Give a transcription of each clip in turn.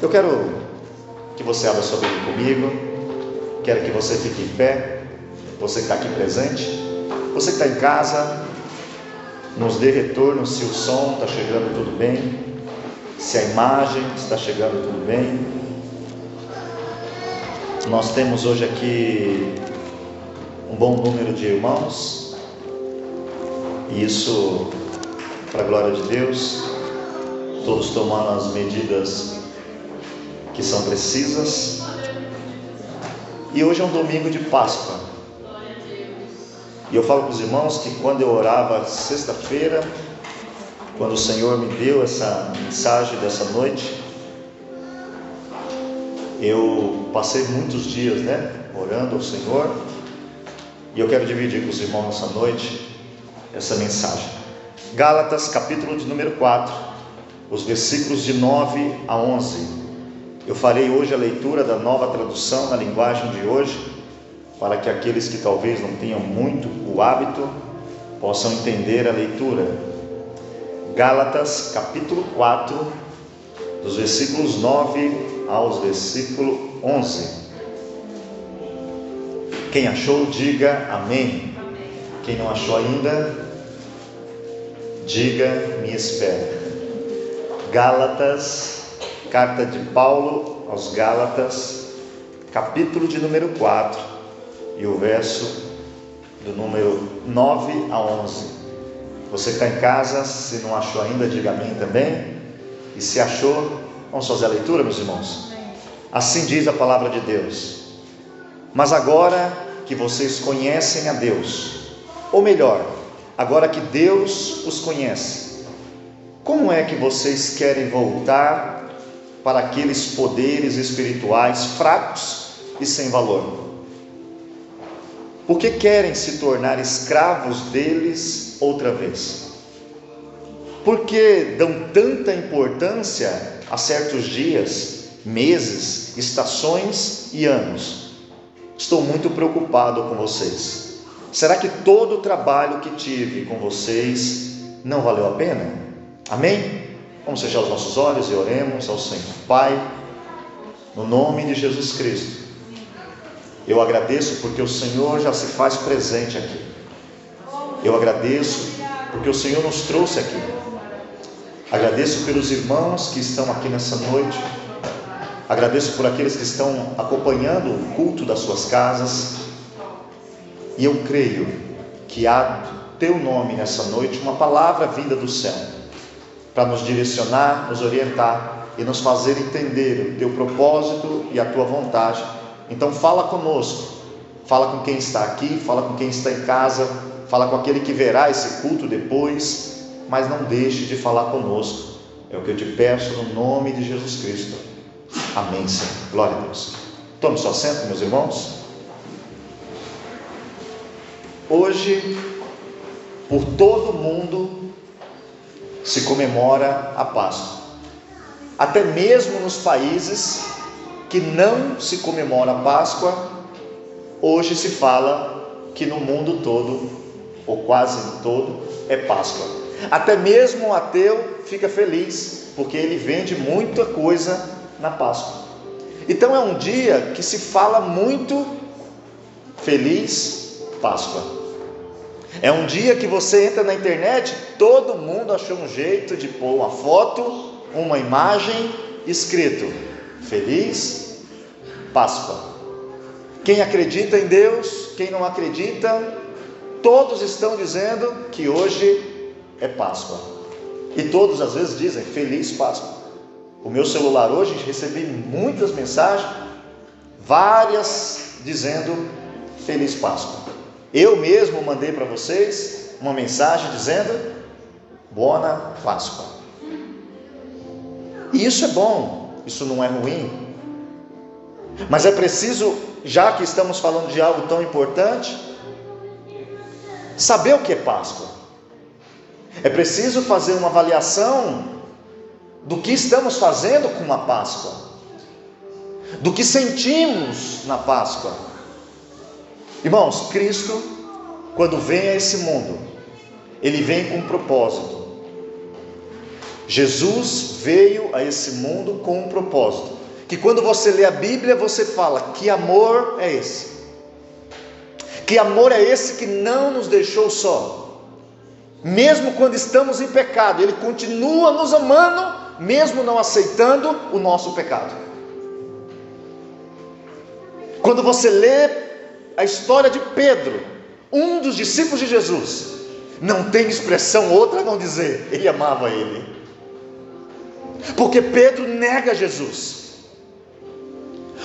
Eu quero que você abra sua Bíblia comigo, quero que você fique em pé, você que está aqui presente, você que está em casa, nos dê retorno se o som está chegando tudo bem, se a imagem está chegando tudo bem. Nós temos hoje aqui um bom número de irmãos, e isso para a glória de Deus, todos tomando as medidas que são precisas. E hoje é um domingo de Páscoa, e eu falo para os irmãos que quando eu orava sexta-feira, quando o Senhor me deu essa mensagem dessa noite, eu passei muitos dias, orando ao Senhor, e eu quero dividir com os irmãos nessa noite essa mensagem. Gálatas, capítulo de número 4, os versículos de 9 a 11. Eu farei hoje a leitura da Nova Tradução na linguagem de hoje, para que aqueles que talvez não tenham muito o hábito possam entender a leitura. Gálatas, capítulo 4, dos versículos 9 aos versículos 11. Quem achou, diga amém. Quem não achou ainda, diga me espera. Gálatas, carta de Paulo aos Gálatas, capítulo de número 4, e o verso do número 9 a 11. Você que está em casa, se não achou ainda, diga amém também. E se achou, vamos fazer a leitura, meus irmãos? Assim diz a palavra de Deus: mas agora que vocês conhecem a Deus, ou melhor, agora que Deus os conhece, como é que vocês querem voltar para aqueles poderes espirituais fracos e sem valor? Por que querem se tornar escravos deles outra vez? Por que dão tanta importância a certos dias, meses, estações e anos? Estou muito preocupado com vocês. Será que todo o trabalho que tive com vocês não valeu a pena? Amém? Vamos fechar os nossos olhos e oremos ao Senhor. Pai, no nome de Jesus Cristo, eu agradeço porque o Senhor já se faz presente aqui. Eu agradeço porque o Senhor nos trouxe aqui. Agradeço pelos irmãos que estão aqui nessa noite. Agradeço por aqueles que estão acompanhando o culto das suas casas. E eu creio que há teu nome nessa noite, uma palavra vinda do céu, para nos direcionar, nos orientar e nos fazer entender o teu propósito e a tua vontade. Então fala conosco, fala com quem está aqui, fala com quem está em casa, fala com aquele que verá esse culto depois, mas não deixe de falar conosco. É o que eu te peço no nome de Jesus Cristo. Amém, Senhor. Glória a Deus. Tome seu assento, meus irmãos. Hoje, por todo o mundo, se comemora a Páscoa. Até mesmo nos países que não se comemora a Páscoa, hoje se fala que no mundo todo, ou quase todo, é Páscoa. Até mesmo o ateu fica feliz, porque ele vende muita coisa na Páscoa. Então é um dia que se fala muito: Feliz Páscoa. É um dia que você entra na internet, todo mundo achou um jeito de pôr uma foto, uma imagem, escrito Feliz Páscoa. Quem acredita em Deus, quem não acredita, todos estão dizendo que hoje é Páscoa. E todos às vezes dizem Feliz Páscoa. O meu celular hoje, recebi muitas mensagens, várias dizendo Feliz Páscoa. Eu mesmo mandei para vocês uma mensagem dizendo Buona Páscoa. E isso é bom, isso não é ruim. Mas é preciso, já que estamos falando de algo tão importante, saber o que é Páscoa. É preciso fazer uma avaliação do que estamos fazendo com a Páscoa, do que sentimos na Páscoa. Irmãos, Cristo, quando vem a esse mundo, Ele vem com um propósito. Jesus veio a esse mundo com um propósito, que quando você lê a Bíblia, você fala: que amor é esse? Que amor é esse que não nos deixou só? Mesmo quando estamos em pecado, Ele continua nos amando, mesmo não aceitando o nosso pecado. Quando você lê a história de Pedro, um dos discípulos de Jesus, não tem expressão outra a não dizer: ele amava Ele. Porque Pedro nega Jesus,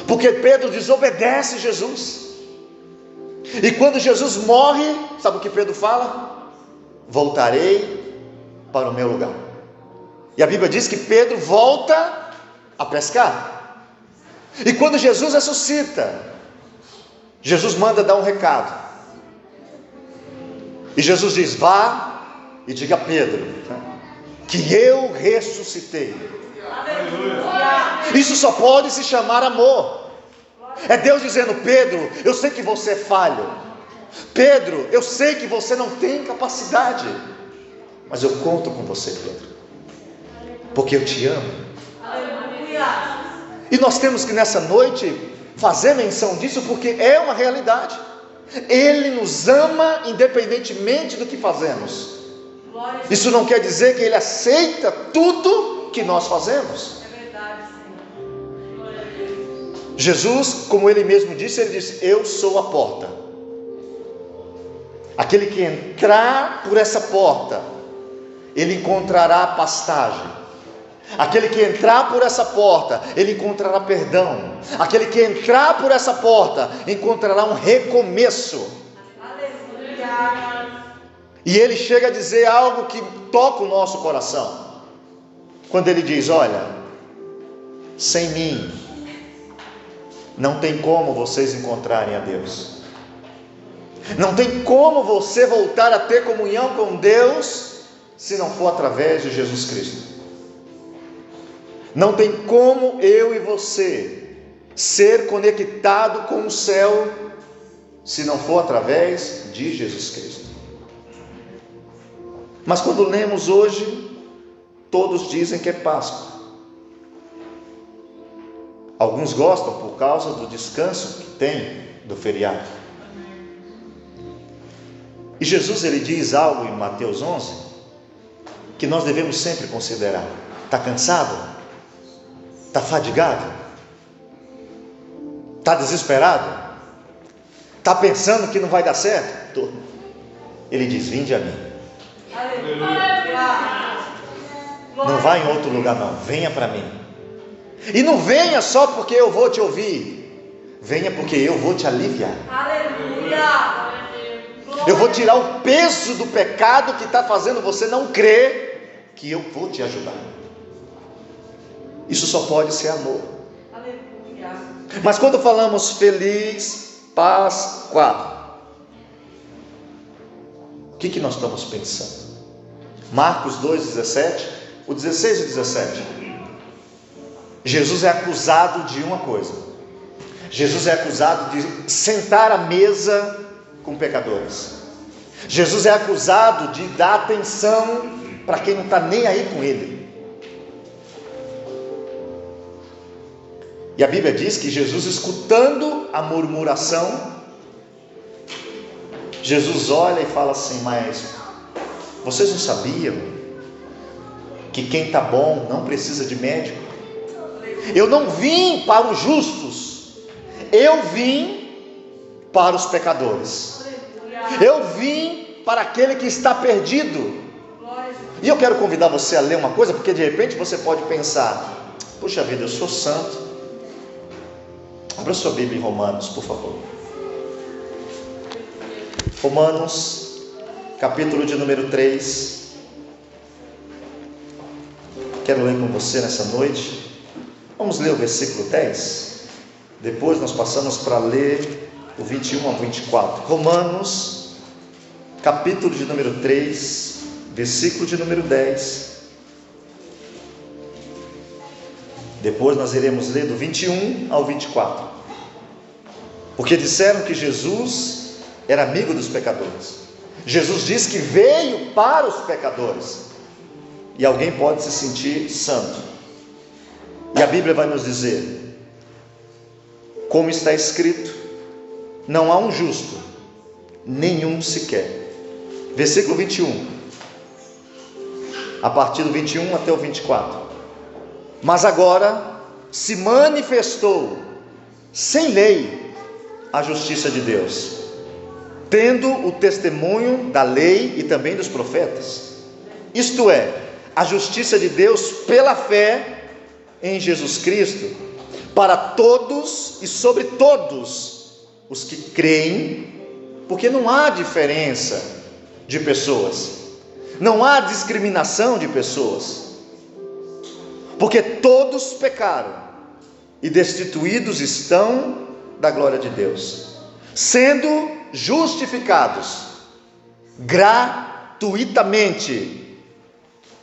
porque Pedro desobedece Jesus. E quando Jesus morre, sabe o que Pedro fala? Voltarei para o meu lugar. E a Bíblia diz que Pedro volta a pescar. E quando Jesus ressuscita, Jesus manda dar um recado. E Jesus diz: vá e diga a Pedro que eu ressuscitei. Isso só pode se chamar amor. É Deus dizendo: Pedro, eu sei que você é falho. Pedro, eu sei que você não tem capacidade, mas eu conto com você, Pedro, porque eu te amo. E nós temos que nessa noite fazer menção disso, porque é uma realidade. Ele nos ama independentemente do que fazemos. Isso não quer dizer que Ele aceita tudo que nós fazemos. Jesus, como Ele mesmo disse, Ele disse: eu sou a porta. Aquele que entrar por essa porta, ele encontrará pastagem. Aquele que entrar por essa porta, ele encontrará perdão. Aquele que entrar por essa porta, encontrará um recomeço. Aleluia. E ele chega a dizer algo que toca o nosso coração, quando ele diz: olha, sem mim não tem como vocês encontrarem a Deus. Não tem como você voltar a ter comunhão com Deus se não for através de Jesus Cristo. Não tem como eu e você ser conectado com o céu se não for através de Jesus Cristo. Mas quando lemos hoje, todos dizem que é Páscoa. Alguns gostam por causa do descanso que tem do feriado. E Jesus, ele diz algo em Mateus 11 que nós devemos sempre considerar. Está cansado? Está fadigado? Está desesperado? Está pensando que não vai dar certo? Ele diz: vinde a mim. Não vá em outro lugar não, venha para mim. E não venha só porque eu vou te ouvir, venha porque eu vou te aliviar. Aleluia. Eu vou tirar o peso do pecado que está fazendo você não crer que eu vou te ajudar. Isso só pode ser amor. Aleluia. Mas quando falamos feliz Páscoa, o que nós estamos pensando? Marcos 2,17, o 16 e 17. Jesus é acusado de uma coisa. Jesus é acusado de sentar à mesa com pecadores. Jesus é acusado de dar atenção para quem não está nem aí com Ele. E a Bíblia diz que Jesus, escutando a murmuração, Jesus olha e fala assim: mas vocês não sabiam que quem está bom não precisa de médico? Eu não vim para os justos, eu vim para os pecadores. Eu vim para aquele que está perdido. E eu quero convidar você a ler uma coisa, porque de repente você pode pensar: puxa vida, eu sou santo. Abra sua Bíblia em Romanos, por favor. Romanos, capítulo de número 3. Quero ler com você nessa noite. Vamos ler o versículo 10. Depois nós passamos para ler o 21 ao 24. Romanos, capítulo de número 3, versículo de número 10. Depois nós iremos ler do 21 ao 24. Porque disseram que Jesus era amigo dos pecadores. Jesus diz que veio para os pecadores. e alguém pode se sentir santo. E a Bíblia vai nos dizer, como está escrito, não há um justo, nenhum sequer. Versículo 21, a partir do 21 até o 24. Mas agora se manifestou sem lei a justiça de Deus, tendo o testemunho da lei e também dos profetas, isto é, a justiça de Deus pela fé em Jesus Cristo, para todos e sobre todos os que creem, porque não há diferença de pessoas, não há discriminação de pessoas, porque todos pecaram e destituídos estão da glória de Deus, sendo justificados gratuitamente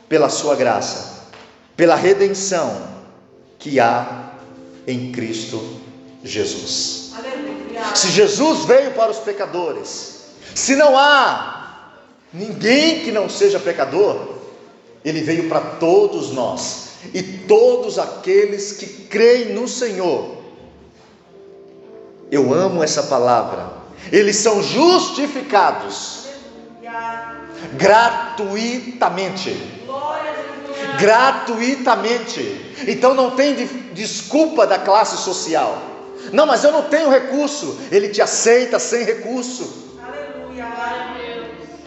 pela sua graça, pela redenção que há em Cristo Jesus. Aleluia. Se Jesus veio para os pecadores, se não há ninguém que não seja pecador, ele veio para todos nós, e todos aqueles que creem no Senhor. Eu amo essa palavra. Eles são justificados gratuitamente. Gratuitamente. Então não tem desculpa da classe social. Não, mas eu não tenho recurso. Ele te aceita sem recurso.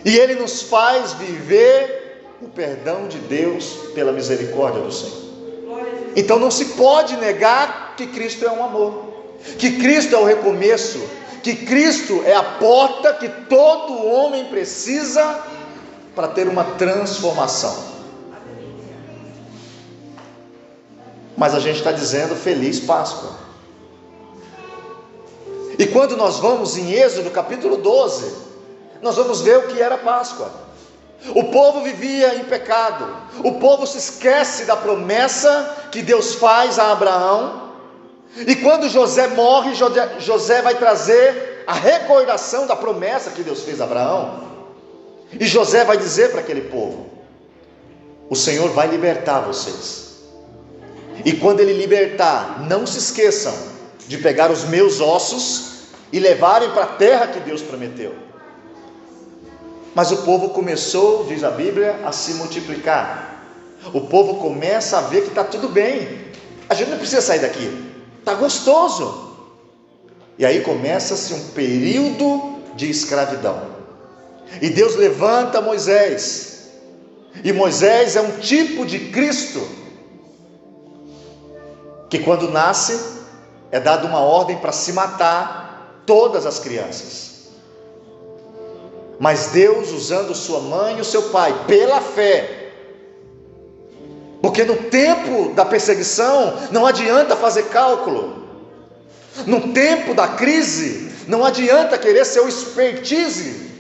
E Ele nos faz viver o perdão de Deus pela misericórdia do Senhor. Então não se pode negar que Cristo é um amor, que Cristo é o recomeço, que Cristo é a porta que todo homem precisa para ter uma transformação. Mas a gente está dizendo Feliz Páscoa. E quando nós vamos em Êxodo capítulo 12, nós vamos ver o que era Páscoa. O povo vivia em pecado, o povo se esquece da promessa que Deus faz a Abraão, e quando José morre, José vai trazer a recordação da promessa que Deus fez a Abraão, e José vai dizer para aquele povo: o Senhor vai libertar vocês, e quando Ele libertar, não se esqueçam de pegar os meus ossos e levarem para a terra que Deus prometeu. Mas o povo começou, diz a Bíblia, a se multiplicar. O povo começa a ver que está tudo bem, a gente não precisa sair daqui, está gostoso. E aí começa-se um período de escravidão, e Deus levanta Moisés, e Moisés é um tipo de Cristo, que quando nasce, é dada uma ordem para se matar todas as crianças. Mas Deus, usando sua mãe e o seu pai, pela fé, porque no tempo da perseguição, não adianta fazer cálculo, no tempo da crise, não adianta querer ser o expertise,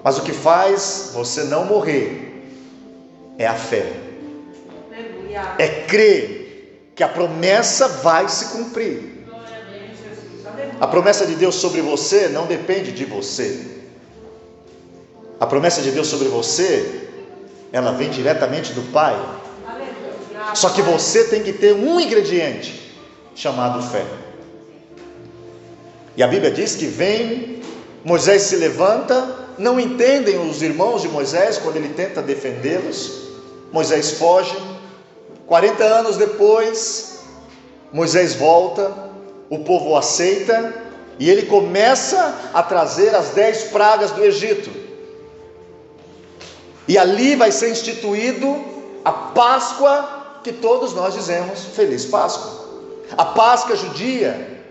mas o que faz você não morrer, é a fé, é crer que a promessa vai se cumprir. A promessa de Deus sobre você não depende de você. A promessa de Deus sobre você, ela vem diretamente do Pai. Só que você tem que ter um ingrediente chamado fé. E a Bíblia diz que vem, Moisés se levanta, não entendem os irmãos de Moisés quando ele tenta defendê-los. Moisés foge. 40 anos depois, Moisés volta, o povo o aceita, e ele começa a trazer as 10 pragas do Egito. E ali vai ser instituído a Páscoa, que todos nós dizemos Feliz Páscoa. A Páscoa judia,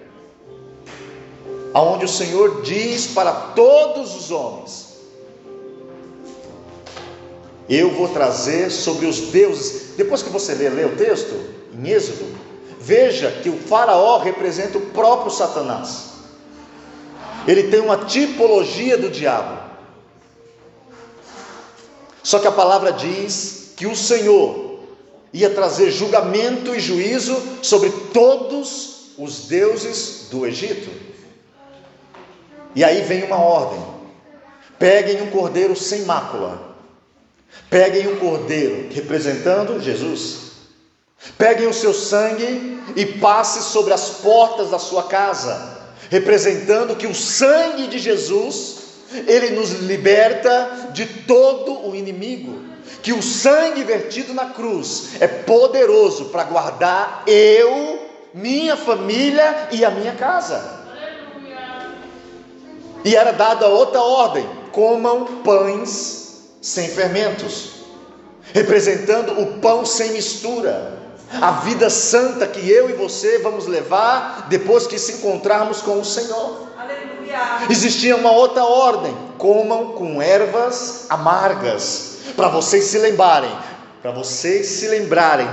aonde o Senhor diz para todos os homens: eu vou trazer sobre os deuses. Depois que você lê o texto em Êxodo, veja que o faraó representa o próprio Satanás. Ele tem uma tipologia do diabo. Só que a palavra diz que o Senhor ia trazer julgamento e juízo sobre todos os deuses do Egito. E aí vem uma ordem: peguem um cordeiro sem mácula, Peguem um cordeiro, representando Jesus. Peguem o seu sangue e passe sobre as portas da sua casa, representando que o sangue de Jesus, ele nos liberta de todo o inimigo. Que o sangue vertido na cruz é poderoso para guardar eu, minha família e a minha casa. E era dada outra ordem: comam pães sem fermentos, representando o pão sem mistura, a vida santa que eu e você vamos levar depois que se encontrarmos com o Senhor. Aleluia. Existia uma outra ordem: comam com ervas amargas, para vocês se lembrarem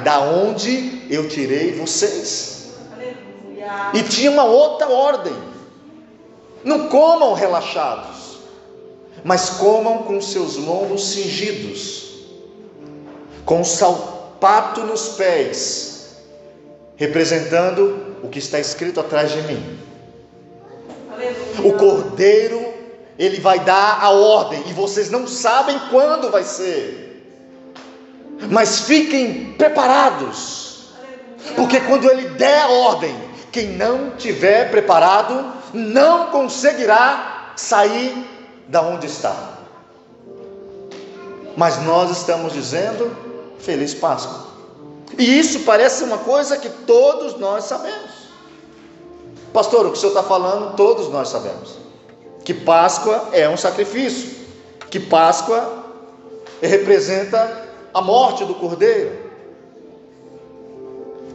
da onde eu tirei vocês. Aleluia. E tinha uma outra ordem: não comam relaxados, mas comam com seus lombos cingidos, com sapato nos pés, representando o que está escrito atrás de mim. Aleluia. O cordeiro, ele vai dar a ordem, e vocês não sabem quando vai ser, mas fiquem preparados, porque quando ele der a ordem, quem não tiver preparado não conseguirá sair da onde está. Mas nós estamos dizendo Feliz Páscoa, e isso parece uma coisa que todos nós sabemos. Pastor, o que o senhor está falando, todos nós sabemos que Páscoa é um sacrifício, que Páscoa representa a morte do cordeiro.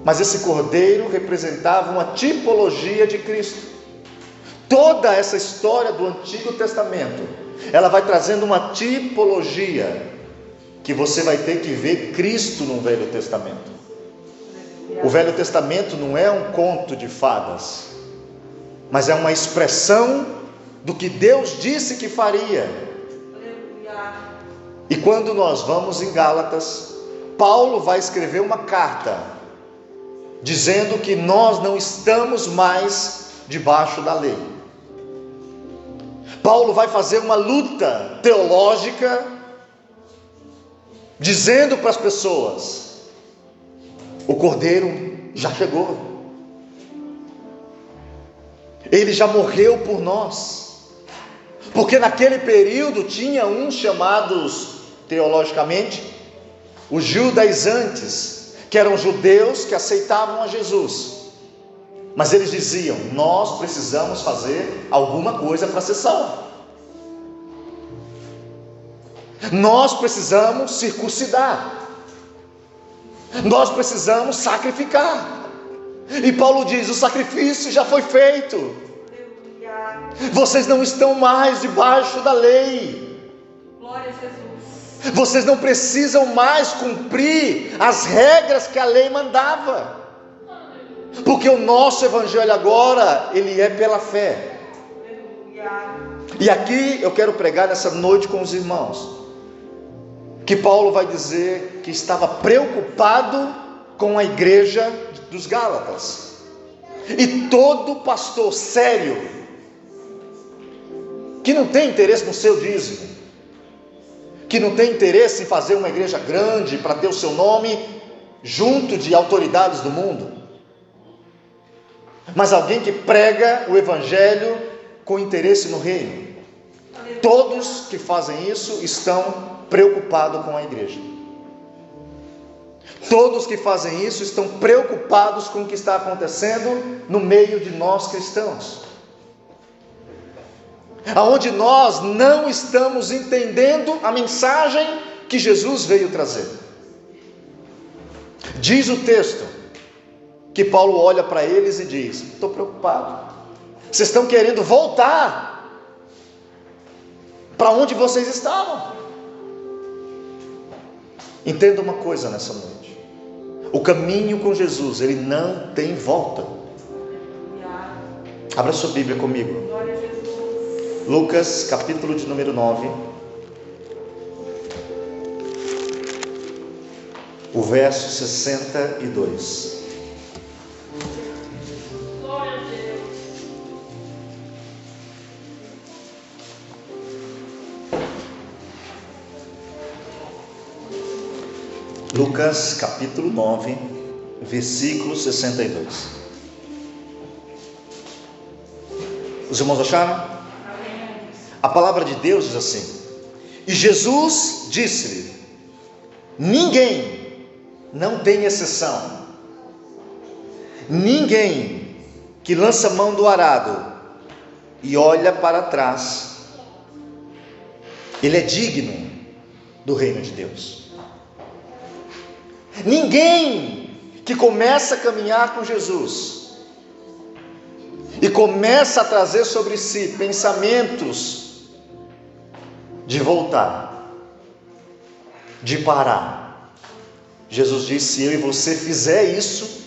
Mas esse cordeiro representava uma tipologia de Cristo. Toda essa história do Antigo Testamento, ela vai trazendo uma tipologia, que você vai ter que ver Cristo no Velho Testamento. O Velho Testamento não é um conto de fadas, mas é uma expressão do que Deus disse que faria. E quando nós vamos em Gálatas, Paulo vai escrever uma carta dizendo que nós não estamos mais debaixo da lei. Paulo vai fazer uma luta teológica, dizendo para as pessoas: o Cordeiro já chegou, ele já morreu por nós. Porque naquele período tinha uns chamados teologicamente os judaizantes, que eram judeus que aceitavam a Jesus, mas eles diziam: nós precisamos fazer alguma coisa para ser salvo, nós precisamos circuncidar, nós precisamos sacrificar. E Paulo diz: o sacrifício já foi feito, vocês não estão mais debaixo da lei. Glória a Jesus. Vocês não precisam mais cumprir as regras que a lei mandava, porque o nosso evangelho agora, ele é pela fé. E aqui eu quero pregar nessa noite com os irmãos, que Paulo vai dizer que estava preocupado com a igreja dos Gálatas. E todo pastor sério, que não tem interesse no seu dízimo, que não tem interesse em fazer uma igreja grande para ter o seu nome junto de autoridades do mundo, mas alguém que prega o evangelho com interesse no reino, todos que fazem isso estão preocupados com a igreja. Todos que fazem isso estão preocupados com o que está acontecendo no meio de nós cristãos, aonde nós não estamos entendendo a mensagem que Jesus veio trazer. Diz o texto que Paulo olha para eles e diz: estou preocupado, vocês estão querendo voltar para onde vocês estavam. Entenda uma coisa nessa noite: o caminho com Jesus, ele não tem volta. Abra sua Bíblia comigo, Lucas capítulo de número 9, o verso 62. Glória a Deus. Lucas capítulo 9, versículo 62. Os irmãos acharam? A palavra de Deus diz assim: e Jesus disse-lhe: ninguém, não tem exceção, ninguém que lança mão do arado e olha para trás, ele é digno do reino de Deus. Ninguém que começa a caminhar com Jesus e começa a trazer sobre si pensamentos de voltar, de parar, Jesus disse: se eu e você fizer isso,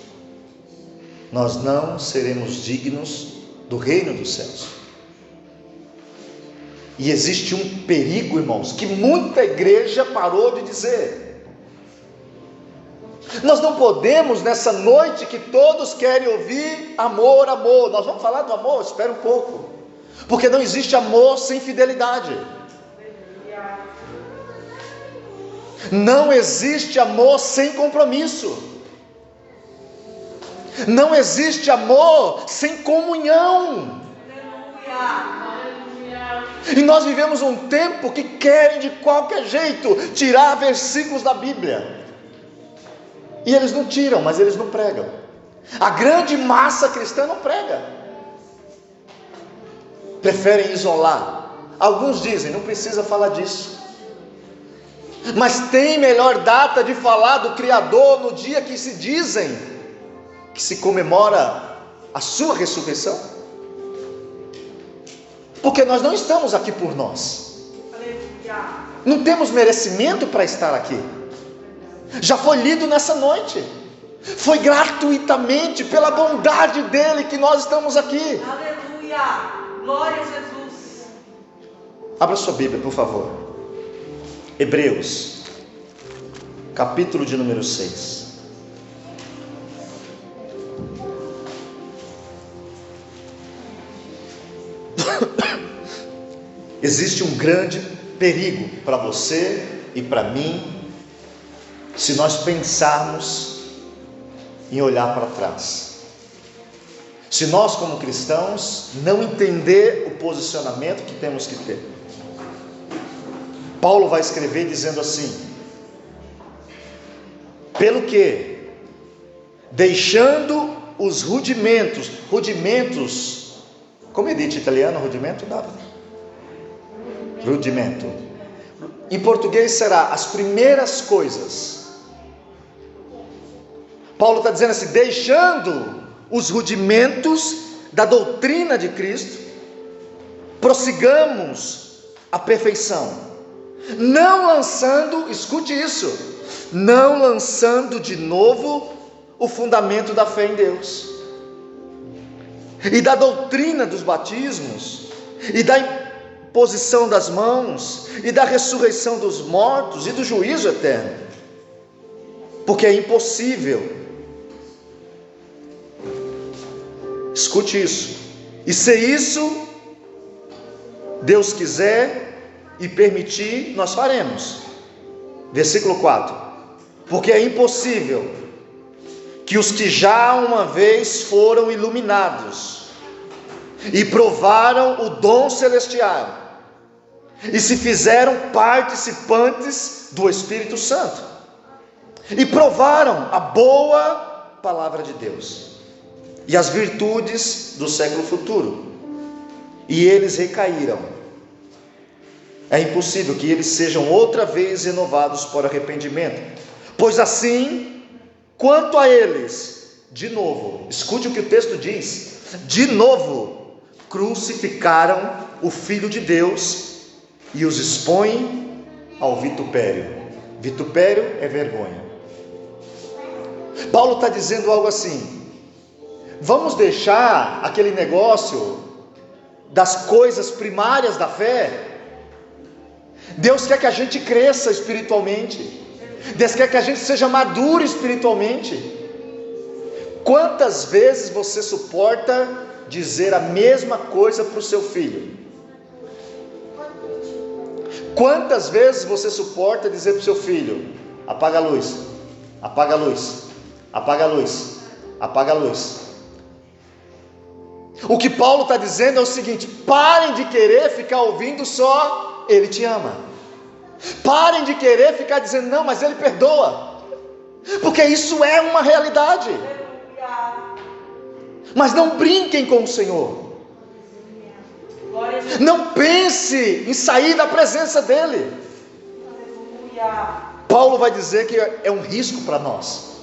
nós não seremos dignos do reino dos céus. E existe um perigo, irmãos, que muita igreja parou de dizer. Nós não podemos, nessa noite que todos querem ouvir amor, amor, nós vamos falar do amor, espera um pouco, porque não existe amor sem fidelidade. Não existe amor sem compromisso. Não existe amor sem comunhão. E nós vivemos um tempo que querem de qualquer jeito tirar versículos da Bíblia. E eles não tiram, mas eles não pregam. A grande massa cristã não prega. Preferem isolar. Alguns dizem: não precisa falar disso. Mas tem melhor data de falar do Criador no dia que se dizem que se comemora a sua ressurreição? Porque nós não estamos aqui por nós. Não temos merecimento para estar aqui. Já foi lido nessa noite. Foi gratuitamente, pela bondade dele, que nós estamos aqui. Aleluia! Glória a Jesus! Abra sua Bíblia, por favor. Hebreus, capítulo de número 6. Existe um grande perigo para você e para mim, se nós pensarmos em olhar para trás. Se nós, como cristãos, não entender o posicionamento que temos que ter. Paulo vai escrever dizendo assim: pelo que, deixando os rudimentos, como é dito em italiano, rudimento, David? Rudimento. Em português será as primeiras coisas. Paulo está dizendo assim: deixando os rudimentos da doutrina de Cristo, prossigamos a perfeição, não lançando, escute isso, não lançando de novo o fundamento da fé em Deus, e da doutrina dos batismos, e da imposição das mãos, e da ressurreição dos mortos, e do juízo eterno, porque é impossível, escute isso, e se isso Deus quiser e permitir, nós faremos. Versículo 4: porque é impossível que os que já uma vez foram iluminados e provaram o dom celestial e se fizeram participantes do Espírito Santo e provaram a boa palavra de Deus e as virtudes do século futuro, e eles recaíram, é impossível que eles sejam outra vez renovados por arrependimento, pois assim, quanto a eles, de novo, escute o que o texto diz, de novo, crucificaram o Filho de Deus e os expõem ao vitupério. Vitupério é vergonha. Paulo está dizendo algo assim: vamos deixar aquele negócio das coisas primárias da fé. Deus quer que a gente cresça espiritualmente, Deus quer que a gente seja maduro espiritualmente. Quantas vezes você suporta dizer a mesma coisa para o seu filho? Quantas vezes você suporta dizer para o seu filho: apaga a luz, Apaga a luz, apaga a luz, apaga a luz. O que Paulo está dizendo é o seguinte: parem de querer ficar ouvindo só Ele te ama. Parem de querer ficar dizendo não, mas Ele perdoa, porque isso é uma realidade. Mas não brinquem com o Senhor. Não pense em sair da presença dEle. Paulo vai dizer que é um risco para nós,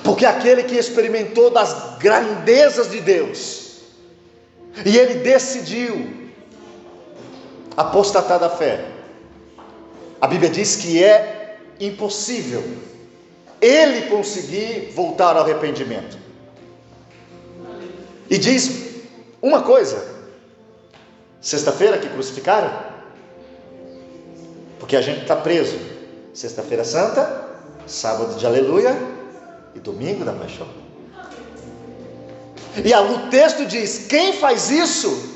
porque aquele que experimentou das grandezas de Deus, e ele decidiu apostatar da fé, a Bíblia diz que é impossível ele conseguir voltar ao arrependimento. E diz uma coisa: sexta-feira que crucificaram, porque a gente está preso sexta-feira santa, sábado de aleluia e domingo da paixão. E o texto diz: quem faz isso,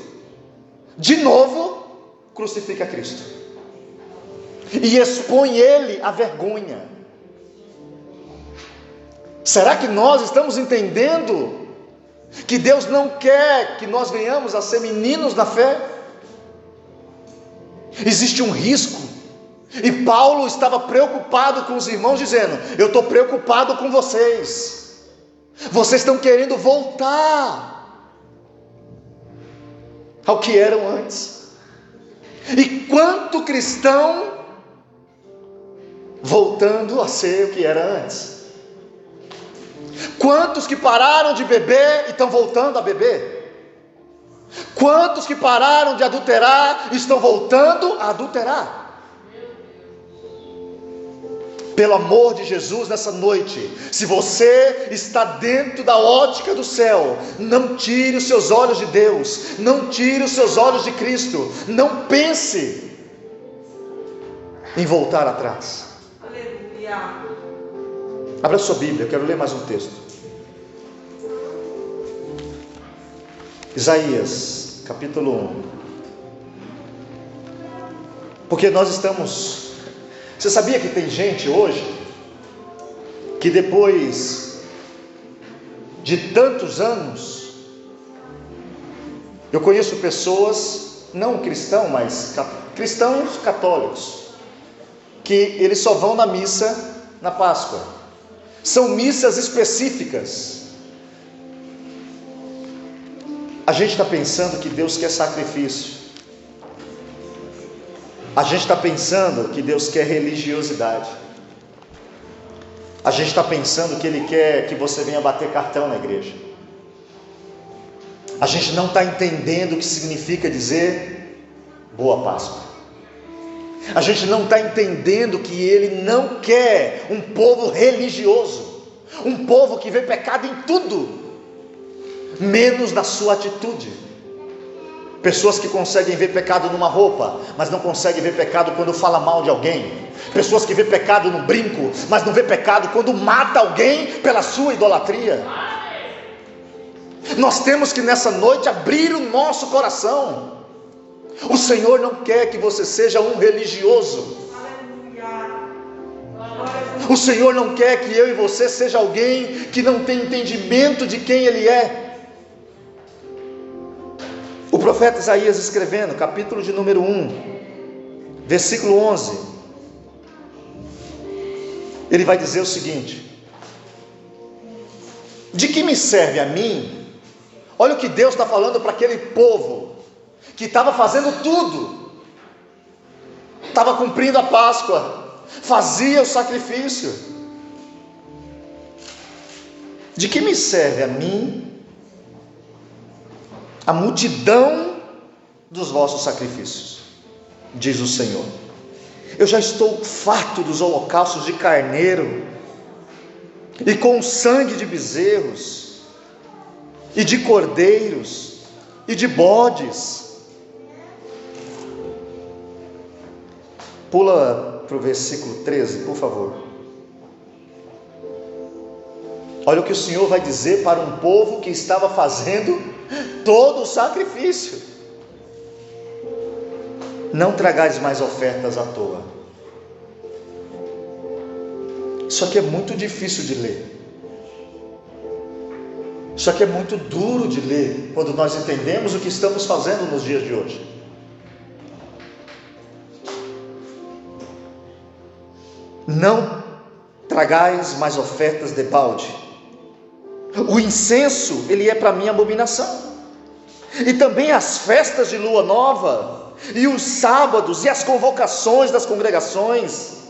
de novo, crucifica Cristo e expõe Ele à vergonha. Será que nós estamos entendendo que Deus não quer que nós venhamos a ser meninos na fé? Existe um risco, e Paulo estava preocupado com os irmãos, dizendo: eu estou preocupado com vocês, vocês estão querendo voltar ao que eram antes. E quanto cristão voltando a ser o que era antes? Quantos que pararam de beber e estão voltando a beber? Quantos que pararam de adulterar e estão voltando a adulterar? Pelo amor de Jesus, nessa noite, se você está dentro da ótica do céu, não tire os seus olhos de Deus, não tire os seus olhos de Cristo, não pense em voltar atrás. Aleluia. Abra sua Bíblia, eu quero ler mais um texto. Isaías, capítulo 1. Porque nós estamos... Você sabia que tem gente hoje que depois de tantos anos, eu conheço pessoas, não cristãos, mas cristãos católicos, que eles só vão na missa na Páscoa. São missas específicas. A gente está pensando que Deus quer sacrifício. A gente está pensando que Deus quer religiosidade. A gente está pensando que Ele quer que você venha bater cartão na igreja. A gente não está entendendo o que significa dizer Boa Páscoa. A gente não está entendendo que Ele não quer um povo religioso, um povo que vê pecado em tudo, menos na sua atitude. Pessoas que conseguem ver pecado numa roupa, mas não conseguem ver pecado quando fala mal de alguém. Pessoas que vê pecado no brinco, mas não vê pecado quando mata alguém pela sua idolatria. Nós temos que nessa noite abrir o nosso coração. O Senhor não quer que você seja um religioso. O Senhor não quer que eu e você seja alguém que não tem entendimento de quem Ele é. O profeta Isaías, escrevendo, capítulo de número 1, versículo 11, ele vai dizer o seguinte: de que me serve a mim? Olha o que Deus está falando para aquele povo que estava fazendo tudo, estava cumprindo a Páscoa, fazia o sacrifício. De que me serve a mim a multidão dos vossos sacrifícios, diz o Senhor? Eu já estou farto dos holocaustos de carneiro, e com o sangue de bezerros, e de cordeiros, e de bodes. Pula para o versículo 13, por favor. Olha o que o Senhor vai dizer para um povo que estava fazendo todo o sacrifício: não tragais mais ofertas à toa. Isso aqui é muito difícil de ler. Isso aqui é muito duro de ler quando nós entendemos o que estamos fazendo nos dias de hoje. Não tragais mais ofertas de balde. O incenso, ele é para mim abominação. E também as festas de lua nova, e os sábados, e as convocações das congregações.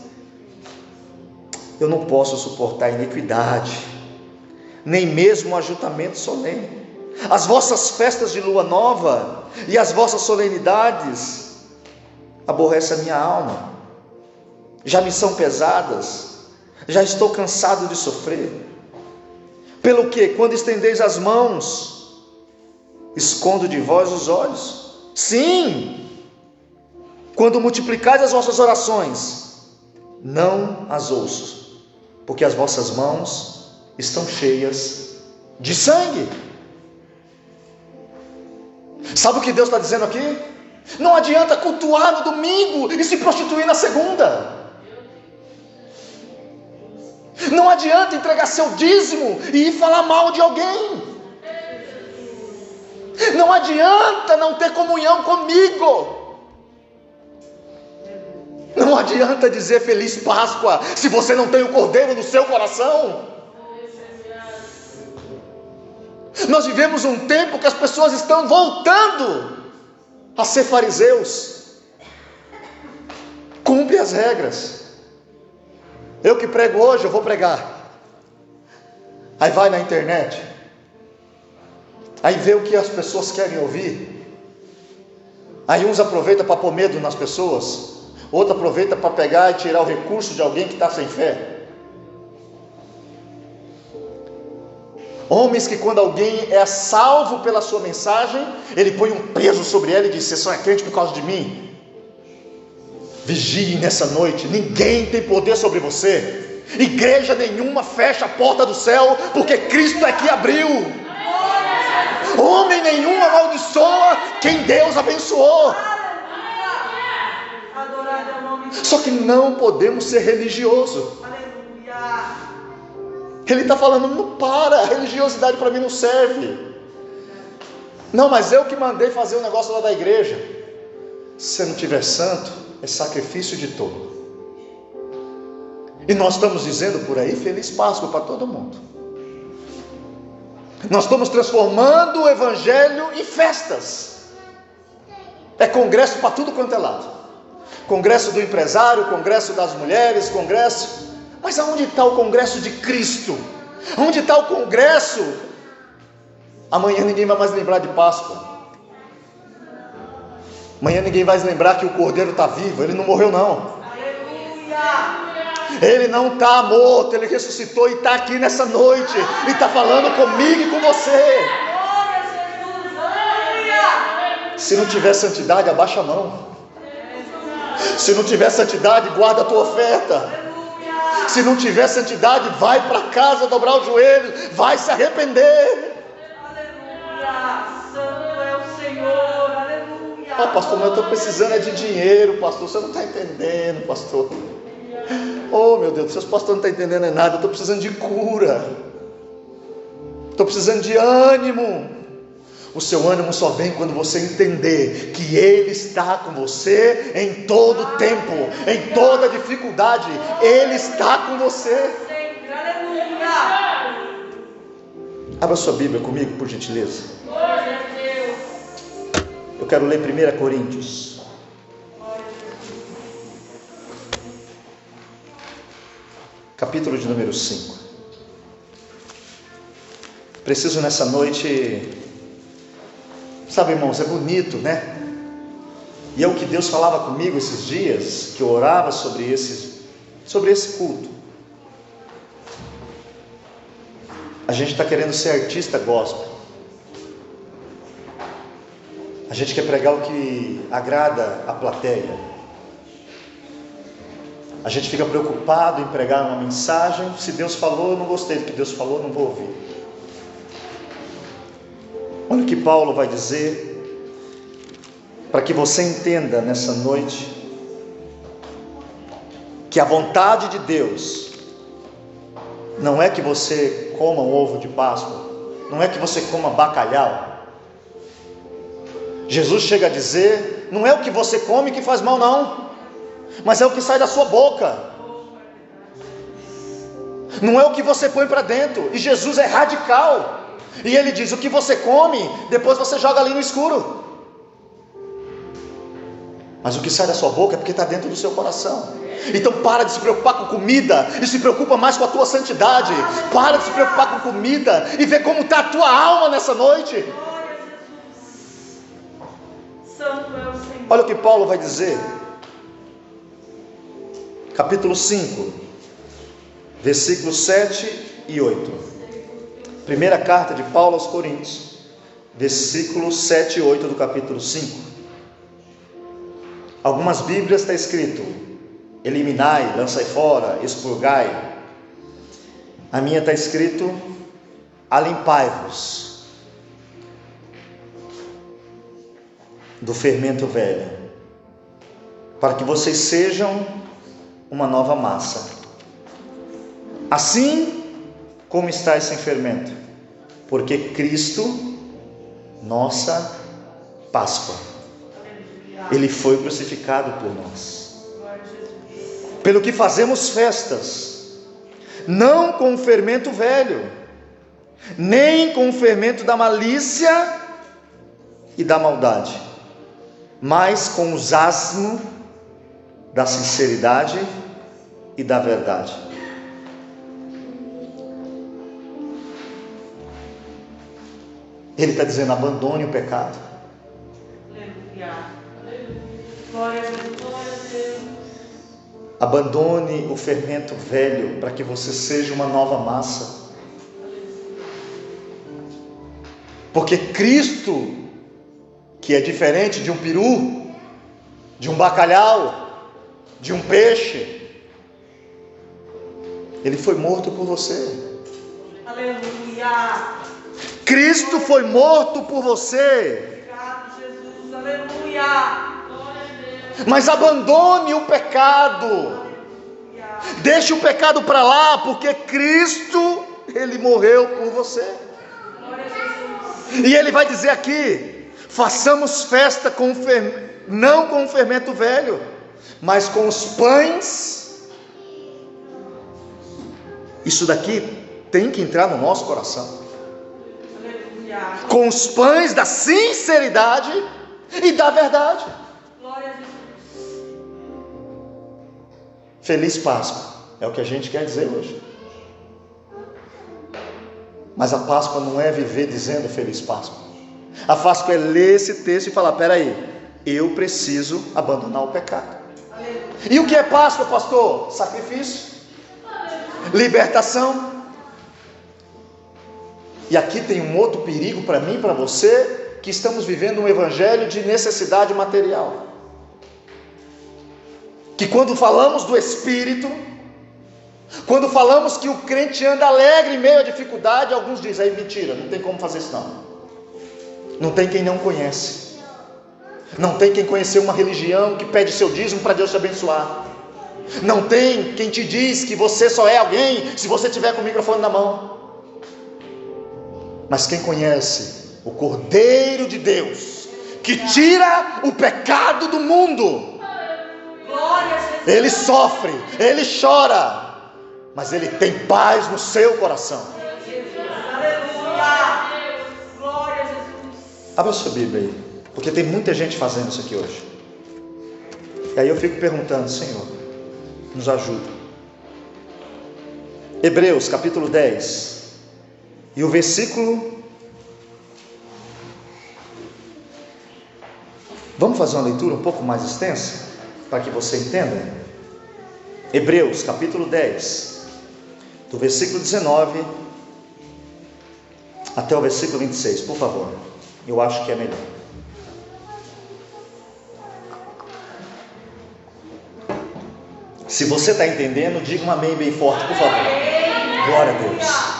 Eu não posso suportar iniquidade, nem mesmo o ajuntamento solene. As vossas festas de lua nova e as vossas solenidades aborrecem a minha alma. Já me são pesadas, já estou cansado de sofrer. Pelo que, quando estendeis as mãos, escondo de vós os olhos. Sim, quando multiplicais as vossas orações, não as ouço, porque as vossas mãos estão cheias de sangue. Sabe o que Deus está dizendo aqui? Não adianta cultuar no domingo e se prostituir na segunda. Não adianta entregar seu dízimo e ir falar mal de alguém. Não adianta não ter comunhão comigo. Não adianta dizer Feliz Páscoa se você não tem o Cordeiro no seu coração. Nós vivemos um tempo que as pessoas estão voltando a ser fariseus. Cumpre as regras. Eu que prego hoje, eu vou pregar. Aí vai na internet, aí vê o que as pessoas querem ouvir. Aí uns aproveitam para pôr medo nas pessoas, outro aproveita para pegar e tirar o recurso de alguém que está sem fé. Homens que quando alguém é salvo pela sua mensagem, ele põe um peso sobre ela e diz: você só é crente por causa de mim. Vigie nessa noite, ninguém tem poder sobre você. Igreja nenhuma fecha a porta do céu, porque Cristo é que abriu. Homem nenhum amaldiçoa quem Deus abençoou. Só que não podemos ser religioso. Ele está falando: não para, a religiosidade para mim não serve. Não, mas eu que mandei fazer o negócio lá da igreja. Se você não tiver santo, é sacrifício de tolo. E nós estamos dizendo por aí Feliz Páscoa para todo mundo. Nós estamos transformando o evangelho em festas. É congresso para tudo quanto é lado. Congresso do empresário, congresso das mulheres, congresso. Mas aonde está o congresso de Cristo? Onde está o congresso? Amanhã ninguém vai mais lembrar de Páscoa. Amanhã ninguém vai lembrar que o Cordeiro está vivo. Ele não morreu não. Ele não está morto. Ele ressuscitou e está aqui nessa noite. E está falando comigo e com você. Se não tiver santidade, abaixa a mão. Se não tiver santidade, guarda a tua oferta. Se não tiver santidade, vai para casa dobrar o joelho, vai se arrepender. Aleluia, santo é o Senhor, aleluia. Ah, pastor, mas eu estou precisando de dinheiro, pastor, você não está entendendo, pastor. Oh meu Deus, seus pastores não estão entendendo nada, eu estou precisando de cura, estou precisando de ânimo. O seu ânimo só vem quando você entender que Ele está com você em todo tempo, em toda dificuldade. Ele está com você. Abra sua Bíblia comigo, por gentileza. Eu quero ler 1 Coríntios. Capítulo de número 5. Preciso nessa noite... Sabe, irmãos, é bonito, né? E é o que Deus falava comigo esses dias, que eu orava sobre esse culto. A gente está querendo ser artista gospel. A gente quer pregar o que agrada a plateia. A gente fica preocupado em pregar uma mensagem. Se Deus falou, eu não gostei do que Deus falou, eu não vou ouvir. Olha o que Paulo vai dizer, para que você entenda nessa noite, que a vontade de Deus não é que você coma um ovo de Páscoa, não é que você coma bacalhau. Jesus chega a dizer, não é o que você come que faz mal não, mas é o que sai da sua boca. Não é o que você põe para dentro. E Jesus é radical, e ele diz, o que você come, depois você joga ali no escuro. Mas o que sai da sua boca é porque está dentro do seu coração. Então para de se preocupar com comida e se preocupa mais com a tua santidade. Para de se preocupar com comida e vê como está a tua alma nessa noite. Olha o que Paulo vai dizer, capítulo 5, versículos 7 e 8. Primeira carta de Paulo aos Coríntios, versículos 7 e 8 do capítulo 5. Algumas Bíblias está escrito, eliminai, lançai fora, expurgai. A minha está escrito, alimpai-vos do fermento velho, para que vocês sejam uma nova massa, assim como estáis sem fermento, porque Cristo, nossa Páscoa, Ele foi crucificado por nós, pelo que fazemos festas, não com o fermento velho, nem com o fermento da malícia e da maldade, mas com os asmos da sinceridade e da verdade. Ele está dizendo, abandone o pecado. Abandone o fermento velho, para que você seja uma nova massa. Porque Cristo, que é diferente de um peru, de um bacalhau, de um peixe, Ele foi morto por você. Aleluia. Cristo foi morto por você. Obrigado, Jesus. Aleluia. Mas abandone o pecado. Deixe o pecado para lá, porque Cristo, Ele morreu por você. E Ele vai dizer aqui, façamos festa não com o fermento velho, mas com os pães. Isso daqui tem que entrar no nosso coração. Com os pães da sinceridade e da verdade. Feliz Páscoa, é o que a gente quer dizer hoje. Mas a Páscoa não é viver dizendo Feliz Páscoa. A Páscoa é ler esse texto e falar, peraí, eu preciso abandonar o pecado. E o que é Páscoa, pastor? Sacrifício, libertação. E aqui tem um outro perigo para mim e para você, que estamos vivendo um evangelho de necessidade material. Que quando falamos do Espírito, quando falamos que o crente anda alegre em meio à dificuldade, alguns dizem, aí mentira, não tem como fazer isso não. Não tem quem não conhece. Não tem quem conhecer uma religião que pede seu dízimo para Deus te abençoar. Não tem quem te diz que você só é alguém se você tiver com o microfone na mão. Mas quem conhece o Cordeiro de Deus, que tira o pecado do mundo, ele sofre, ele chora, mas ele tem paz no seu coração. Abra sua Bíblia aí, porque tem muita gente fazendo isso aqui hoje. E aí eu fico perguntando, Senhor, nos ajuda. Hebreus capítulo 10 e o versículo, vamos fazer uma leitura um pouco mais extensa, para que você entenda. Hebreus capítulo 10, do versículo 19 até o versículo 26, por favor. Eu acho que é melhor. Se você está entendendo, diga um amém bem forte, por favor. Glória a Deus.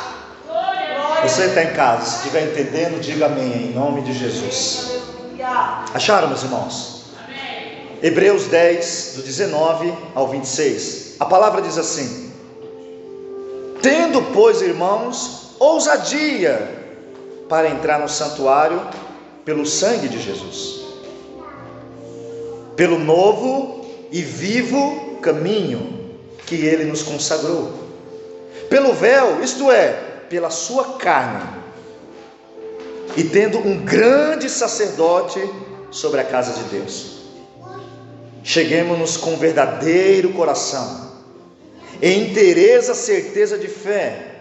Você está em casa, se estiver entendendo, diga amém, em nome de Jesus. Acharam, meus irmãos? Hebreus 10, do 19 ao 26. A palavra diz assim: Tendo, pois, irmãos, ousadia para entrar no santuário pelo sangue de Jesus, pelo novo e vivo caminho que ele nos consagrou, pelo véu, isto é, pela sua carne, e tendo um grande sacerdote sobre a casa de Deus, cheguemo-nos com verdadeiro coração, em inteireza certeza de fé,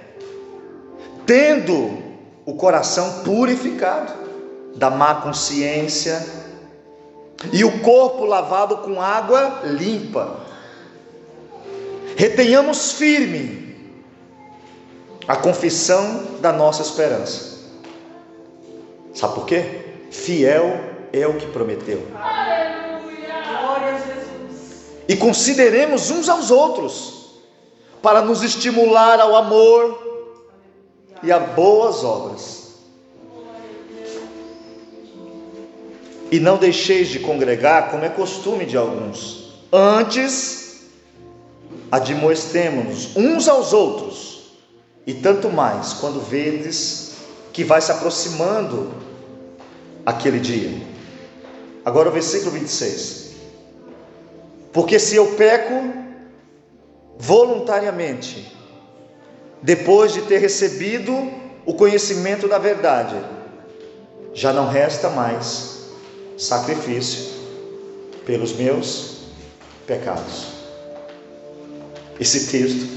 tendo o coração purificado da má consciência e o corpo lavado com água limpa. Retenhamos firme a confissão da nossa esperança. Sabe por quê? Fiel é o que prometeu. Glória a Jesus. E consideremos uns aos outros para nos estimular ao amor e a boas obras. E não deixeis de congregar, como é costume de alguns. Antes, admoestemo-nos uns aos outros, e tanto mais quando vedes que vai se aproximando aquele dia. Agora o versículo 26. Porque se eu peco voluntariamente, depois de ter recebido o conhecimento da verdade, já não resta mais sacrifício pelos meus pecados. Esse texto,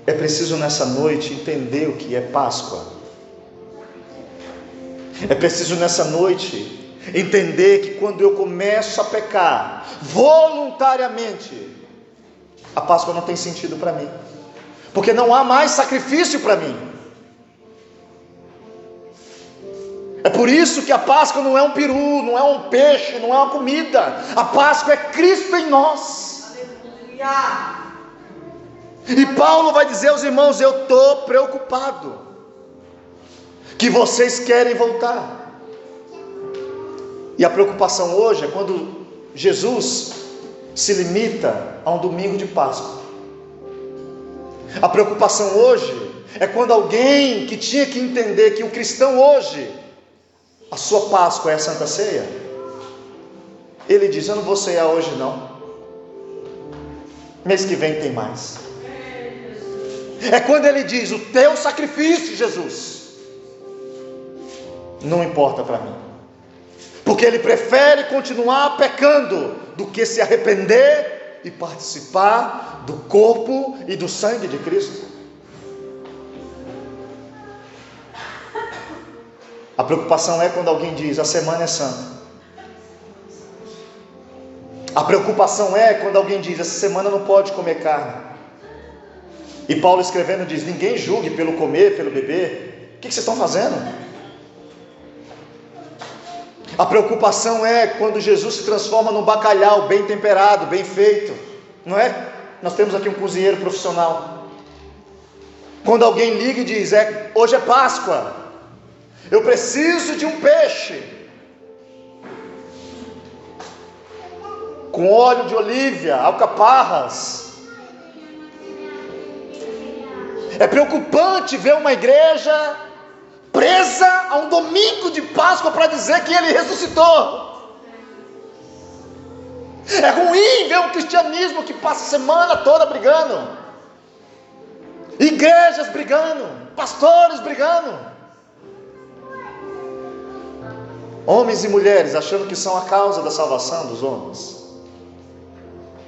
é preciso nessa noite entender o que é Páscoa. É preciso nessa noite entender que quando eu começo a pecar voluntariamente, a Páscoa não tem sentido para mim, porque não há mais sacrifício para mim. É por isso que a Páscoa não é um peru, não é um peixe, não é uma comida. A Páscoa é Cristo em nós. Aleluia. E Paulo vai dizer aos irmãos: eu estou preocupado que vocês querem voltar. E a preocupação hoje é quando Jesus se limita a um domingo de Páscoa. A preocupação hoje é quando alguém que tinha que entender que o cristão hoje, a sua Páscoa é a Santa Ceia, ele diz: eu não vou ceiar hoje não, mês que vem tem mais. É quando ele diz: o teu sacrifício, Jesus, não importa para mim, porque ele prefere continuar pecando do que se arrepender e participar do corpo e do sangue de Cristo. A preocupação é quando alguém diz: a semana é santa. A preocupação é quando alguém diz: essa semana não pode comer carne. E Paulo escrevendo diz: ninguém julgue pelo comer, pelo beber. O que vocês estão fazendo? A preocupação é quando Jesus se transforma num bacalhau bem temperado, bem feito, não é? Nós temos aqui um cozinheiro profissional. Quando alguém liga e diz: hoje é Páscoa, eu preciso de um peixe com óleo de olívia, alcaparras. É preocupante ver uma igreja presa a um domingo de Páscoa para dizer que ele ressuscitou. É ruim ver um cristianismo que passa a semana toda brigando, igrejas brigando, pastores brigando, homens e mulheres achando que são a causa da salvação dos homens.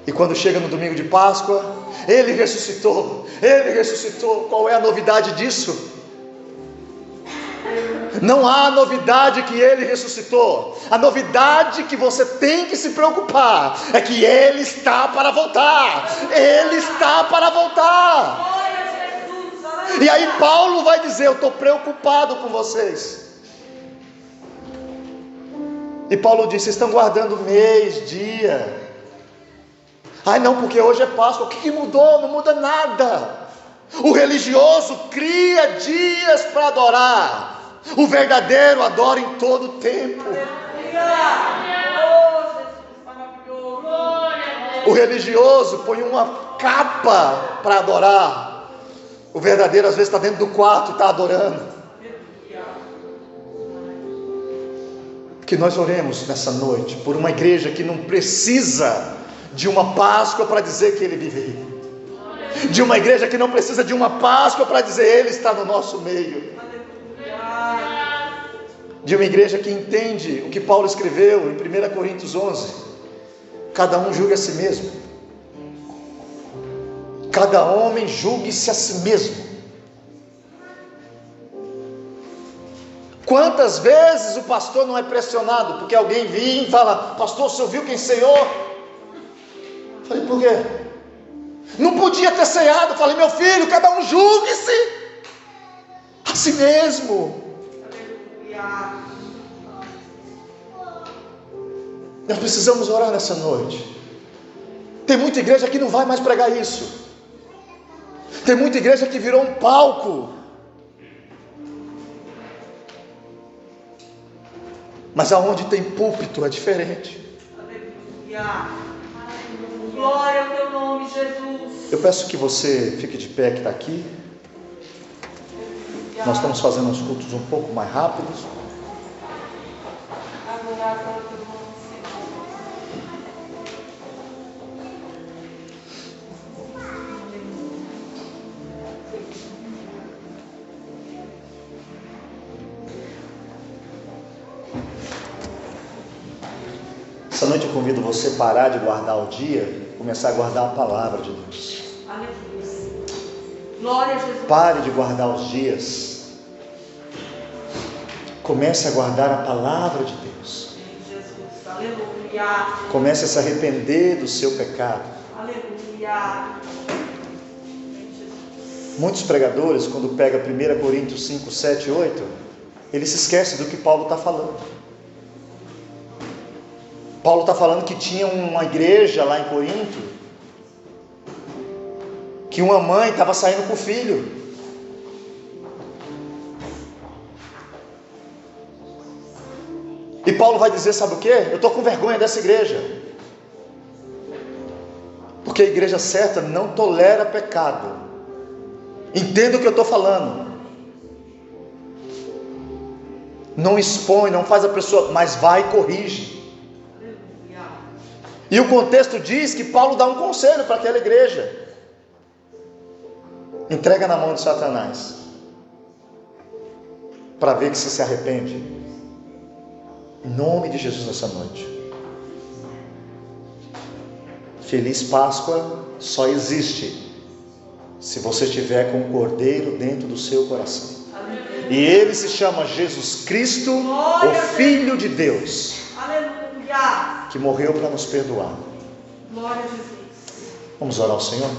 E quando chega no domingo de Páscoa, ele ressuscitou, ele ressuscitou. Qual é a novidade disso? Não há novidade que ele ressuscitou. A novidade que você tem que se preocupar é que ele está para voltar. Ele está para voltar. Glória a Jesus. Aleluia. E aí Paulo vai dizer: eu estou preocupado com vocês. E Paulo diz: vocês estão guardando mês, dia. Ai não, porque hoje é Páscoa. O que mudou? Não muda nada. O religioso cria dias para adorar. O verdadeiro adora em todo o tempo. Aleluia. Oh, Jesus maravilhoso. O religioso põe uma capa para adorar. O verdadeiro às vezes está dentro do quarto e está adorando. Que nós oremos nessa noite por uma igreja que não precisa de uma Páscoa para dizer que Ele vive aí. De uma igreja que não precisa de uma Páscoa para dizer Ele está no nosso meio. De uma igreja que entende o que Paulo escreveu em 1 Coríntios 11. Cada um julgue a si mesmo. Cada homem julgue-se a si mesmo. Quantas vezes o pastor não é pressionado porque alguém vem e fala: pastor, você ouviu quem ceou? Falei: por quê? Não podia ter ceado. Falei: meu filho, cada um julgue-se a si mesmo. Nós precisamos orar nessa noite. Tem muita igreja que não vai mais pregar isso. Tem muita igreja que virou um palco. Mas aonde tem púlpito é diferente. Aleluia. Glória ao teu nome, Jesus. Eu peço que você fique de pé que está aqui. Nós estamos fazendo os cultos um pouco mais rápidos. Adorar ao teu nome, Senhor. Essa noite eu convido você a parar de guardar o dia e começar a guardar a palavra de Deus. Aleluia. Glória a Jesus. Pare de guardar os dias. Comece a guardar a palavra de Deus. Jesus. Aleluia. Comece a se arrepender do seu pecado. Aleluia. Muitos pregadores, quando pega 1 Coríntios 5, 7, 8, eles se esquecem do que Paulo está falando. Paulo está falando que tinha uma igreja lá em Corinto, que uma mãe estava saindo com o filho. E Paulo vai dizer: sabe o que? Eu estou com vergonha dessa igreja, porque a igreja certa não tolera pecado. Entenda o que eu estou falando. Não expõe, não faz a pessoa, mas vai e corrige. E o contexto diz que Paulo dá um conselho para aquela igreja: entrega na mão de Satanás, para ver que você se arrepende. Em nome de Jesus nessa noite. Feliz Páscoa só existe se você estiver com o Cordeiro dentro do seu coração. E Ele se chama Jesus Cristo, o Filho de Deus. Aleluia. Que morreu para nos perdoar. Glória a Jesus. Vamos orar ao Senhor?